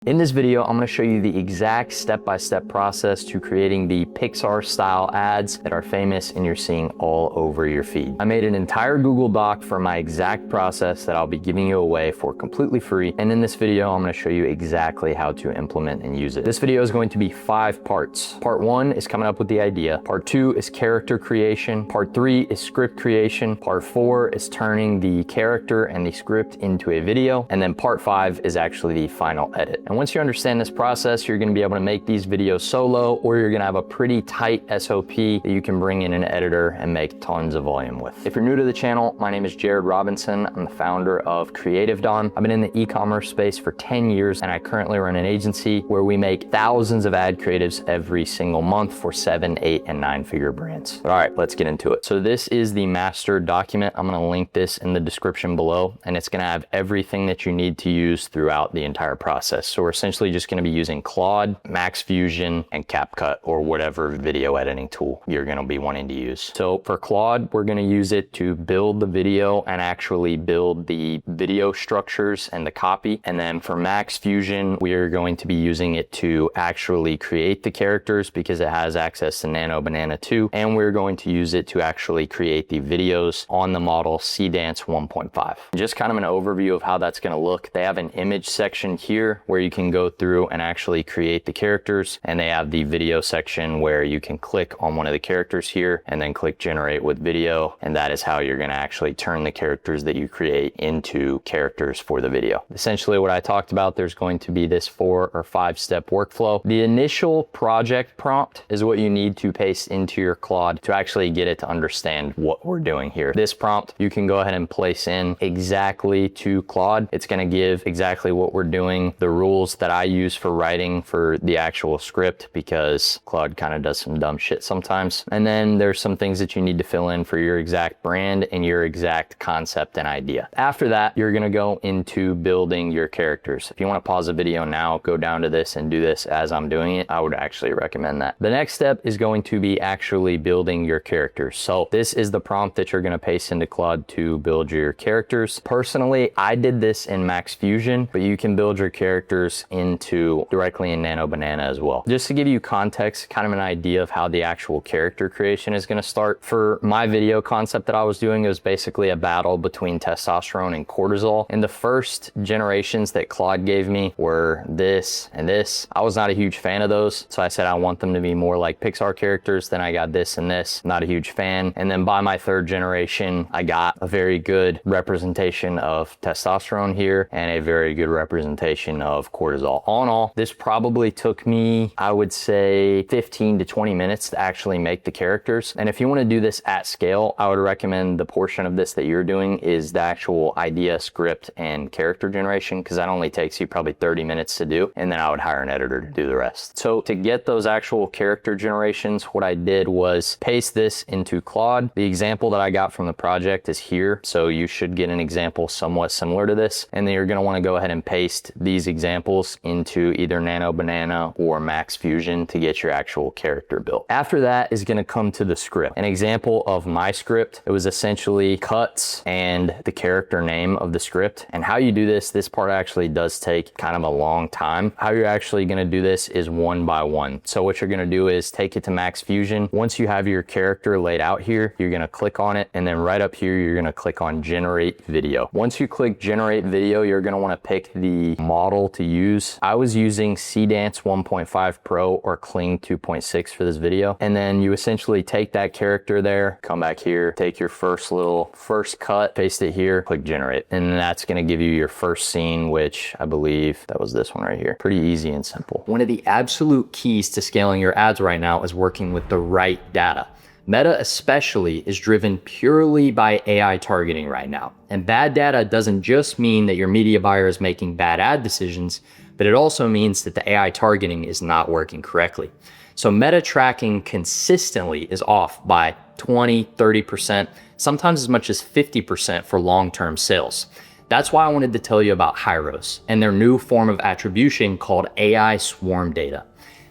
In this video, I'm gonna show you the exact step-by-step process to creating the Pixar style ads that are famous and you're seeing all over your feed. I made an entire Google Doc for my exact process that I'll be giving you away for completely free. And in this video, I'm gonna show you exactly how to implement and use it. This video is going to be 5 parts. Part 1 is coming up with the idea. Part 2 is character creation. Part 3 is script creation. Part 4 is turning the character and the script into a video. And then part 5 is actually the final edit. And once you understand this process, you're gonna be able to make these videos solo, or you're gonna have a pretty tight SOP that you can bring in an editor and make tons of volume with. If you're new to the channel, my name is Jared Robinson. I'm the founder of Creative Dawn. I've been in the e-commerce space for 10 years, and I currently run an agency where we make thousands of ad creatives every single month for 7, 8, and 9-figure brands. All right, let's get into it. So this is the master document. I'm gonna link this in the description below, and it's gonna have everything that you need to use throughout the entire process. So we're essentially just gonna be using Claude, Max Fusion, and CapCut, or whatever video editing tool you're gonna be wanting to use. So for Claude, we're gonna use it to build the video and actually build the video structures and the copy. And then for Max Fusion, we are going to be using it to actually create the characters because it has access to Nano Banana 2. And we're going to use it to actually create the videos on the model CDance 1.5. Just kind of an overview of how that's gonna look. They have an image section here where you can go through and actually create the characters, and they have the video section where you can click on one of the characters here and then click generate with video, and that is how you're going to actually turn the characters that you create into characters for the video. Essentially what I talked about, there's going to be this 4 or 5 step workflow. The initial project prompt is what you need to paste into your Claude to actually get it to understand what we're doing here. This prompt you can go ahead and place in exactly to Claude. It's going to give exactly what we're doing, the rules that I use for writing for the actual script, because Claude kind of does some dumb shit sometimes. And then there's some things that you need to fill in for your exact brand and your exact concept and idea. After that, you're gonna go into building your characters. If you want to pause the video now, go down to this and do this as I'm doing it, I would actually recommend that. The next step is going to be actually building your characters. So this is the prompt that you're gonna paste into Claude to build your characters. Personally, I did this in Max Fusion, but you can build your characters directly in Nano Banana as well. Just to give you context, kind of an idea of how the actual character creation is going to start. For my video concept that I was doing, it was basically a battle between testosterone and cortisol. And the first generations that Claude gave me were this and this. I was not a huge fan of those, so I said I want them to be more like Pixar characters. Then I got this and this, not a huge fan. And then by my 3rd generation, I got a very good representation of testosterone here and a very good representation of cortisol. All in all, this probably took me, I would say, 15 to 20 minutes to actually make the characters. And if you want to do this at scale, I would recommend the portion of this that you're doing is the actual idea, script, and character generation, because that only takes you probably 30 minutes to do. And then I would hire an editor to do the rest. So to get those actual character generations, what I did was paste this into Claude. The example that I got from the project is here. So you should get an example somewhat similar to this. And then you're going to want to go ahead and paste these examples into either Nano Banana or Max Fusion to get your actual character built. After that is going to come to the script. An example of my script, it was essentially cuts and the character name of the script. And how you do this part actually does take kind of a long time. How you're actually going to do this is one by one. So what you're going to do is take it to Max Fusion. Once you have your character laid out here, you're going to click on it, and then right up here you're going to click on generate video. Once you click generate video, you're going to want to pick the model to use. I was using CDance 1.5 Pro or Kling 2.6 for this video. And then you essentially take that character there, come back here, take your first cut, paste it here, click generate. And that's gonna give you your first scene, which I believe that was this one right here. Pretty easy and simple. One of the absolute keys to scaling your ads right now is working with the right data. Meta especially is driven purely by AI targeting right now. And bad data doesn't just mean that your media buyer is making bad ad decisions, but it also means that the AI targeting is not working correctly. So meta tracking consistently is off by 20, 30%, sometimes as much as 50% for long-term sales. That's why I wanted to tell you about Hyros and their new form of attribution called AI swarm data.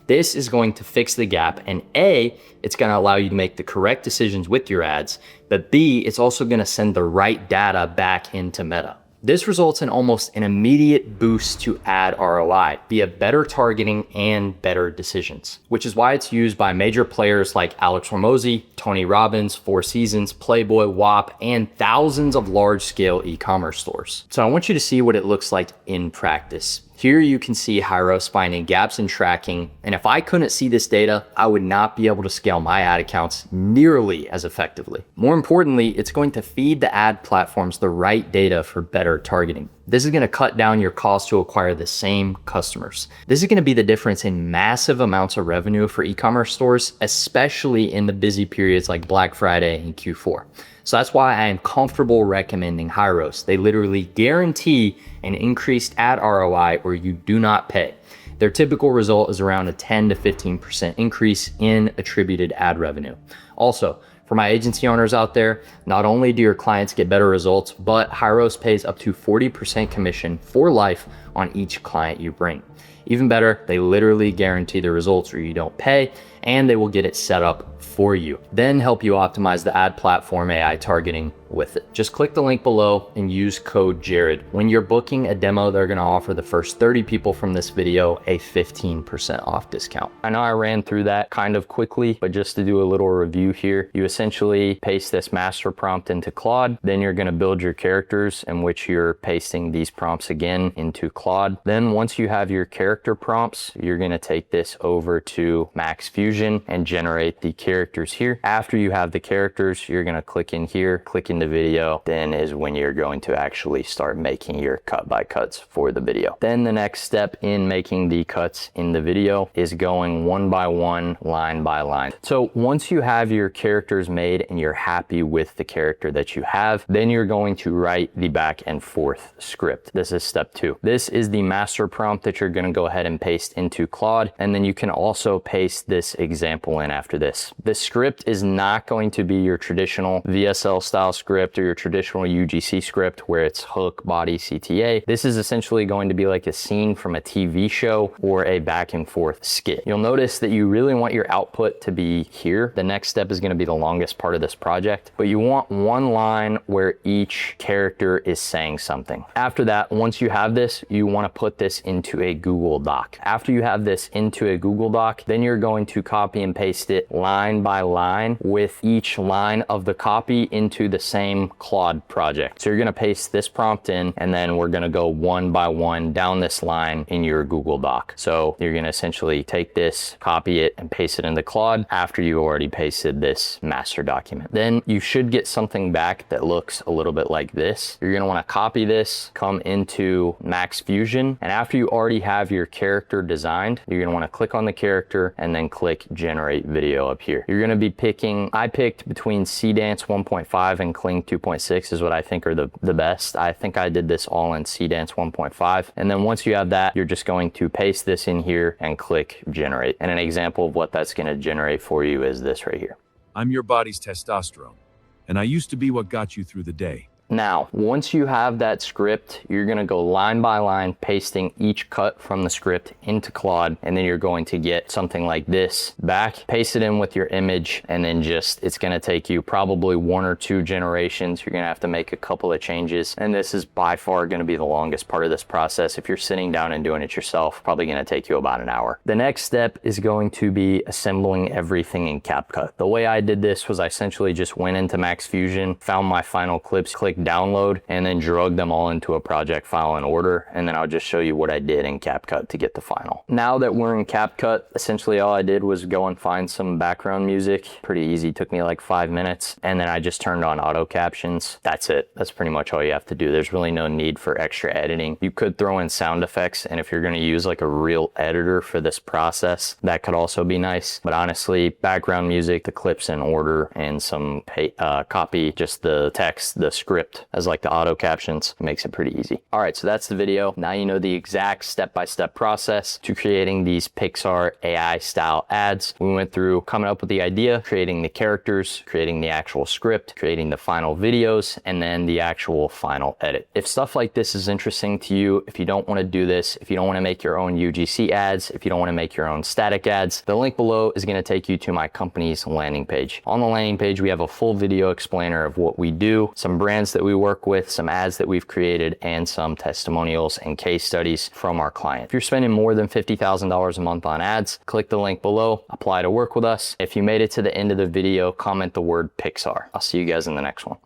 This is going to fix the gap, and A, it's going to allow you to make the correct decisions with your ads, but B, it's also going to send the right data back into Meta. This results in almost an immediate boost to ad ROI via better targeting and better decisions, which is why it's used by major players like Alex Hormozi, Tony Robbins, Four Seasons, Playboy, WAP, and thousands of large-scale e-commerce stores. So I want you to see what it looks like in practice. Here you can see Hyros finding gaps in tracking, and if I couldn't see this data, I would not be able to scale my ad accounts nearly as effectively. More importantly, it's going to feed the ad platforms the right data for better targeting. This is going to cut down your cost to acquire the same customers. This is going to be the difference in massive amounts of revenue for e-commerce stores, especially in the busy periods like Black Friday and Q4. So that's why I am comfortable recommending Hyros. They literally guarantee an increased ad ROI where you do not pay. Their typical result is around a 10 to 15% increase in attributed ad revenue. Also, for my agency owners out there, not only do your clients get better results, but Hyros pays up to 40% commission for life on each client you bring. Even better, they literally guarantee the results or you don't pay, and they will get it set up for you, then help you optimize the ad platform AI targeting with it. Just click the link below and use code Jared. When you're booking a demo, they're gonna offer the first 30 people from this video a 15% off discount. I know I ran through that kind of quickly, but just to do a little review here, you essentially paste this master prompt into Claude, then you're gonna build your characters in which you're pasting these prompts again into Claude. Then once you have your character prompts, you're gonna take this over to Max Fusion and generate the characters here. After you have the characters, you're gonna click in here, click in the video, then is when you're going to actually start making your cut by cuts for the video. Then the next step in making the cuts in the video is going one by one, line by line. So once you have your characters made and you're happy with the character that you have, then you're going to write the back and forth script. This is step 2. This is the master prompt that you're gonna go ahead and paste into Claude, and then you can also paste this example in after this. This script is not going to be your traditional VSL style script or your traditional UGC script where it's hook, body, CTA. This is essentially going to be like a scene from a TV show or a back and forth skit. You'll notice that you really want your output to be here. The next step is going to be the longest part of this project, but you want one line where each character is saying something. After that, once you have this, you want to put this into a Google Doc. After you have this into a Google Doc, then you're going to copy and paste it line by line with each line of the copy into the same Claude project. So you're gonna paste this prompt in, and then we're gonna go one by one down this line in your Google Doc. So you're gonna essentially take this, copy it, and paste it into Claude after you already pasted this master document. Then you should get something back that looks a little bit like this. You're gonna wanna copy this, come into Max Fusion, and after you already have your character designed, you're gonna wanna click on the character and then click generate video up here. You're gonna be picking, I picked between CDance 1.5 and Kling 2.6 is what I think are the best. I think I did this all in CDance 1.5. And then once you have that, you're just going to paste this in here and click generate. And an example of what that's gonna generate for you is this right here. I'm your body's testosterone, and I used to be what got you through the day. Now, once you have that script, you're gonna go line by line, pasting each cut from the script into Claude, and then you're going to get something like this back, paste it in with your image, and then just, it's gonna take you probably 1 or 2 generations. You're gonna have to make a couple of changes, and this is by far gonna be the longest part of this process. If you're sitting down and doing it yourself, probably gonna take you about an hour. The next step is going to be assembling everything in CapCut. The way I did this was I essentially just went into Max Fusion, found my final clips, clicked download, and then drug them all into a project file in order, and then I'll just show you what I did in CapCut to get the final. Now that we're in CapCut, essentially all I did was go and find some background music. Pretty easy, took me like 5 minutes, and then I just turned on auto captions. That's it. That's pretty much all you have to do. There's really no need for extra editing. You could throw in sound effects, and if you're going to use like a real editor for this process, that could also be nice. But honestly, background music, the clips in order, and some copy just the text, the script as like the auto captions, makes it pretty easy. All right, so that's the video. Now you know the exact step-by-step process to creating these Pixar AI style ads. We went through coming up with the idea, creating the characters, creating the actual script, creating the final videos, and then the actual final edit. If stuff like this is interesting to you, if you don't want to do this, if you don't want to make your own UGC ads, if you don't want to make your own static ads, the link below is going to take you to my company's landing page. On the landing page, we have a full video explainer of what we do, some brands that we work with, some ads that we've created, and some testimonials and case studies from our client. If you're spending more than $50,000 a month on ads, click the link below, apply to work with us. If you made it to the end of the video, comment the word Pixar. I'll see you guys in the next one.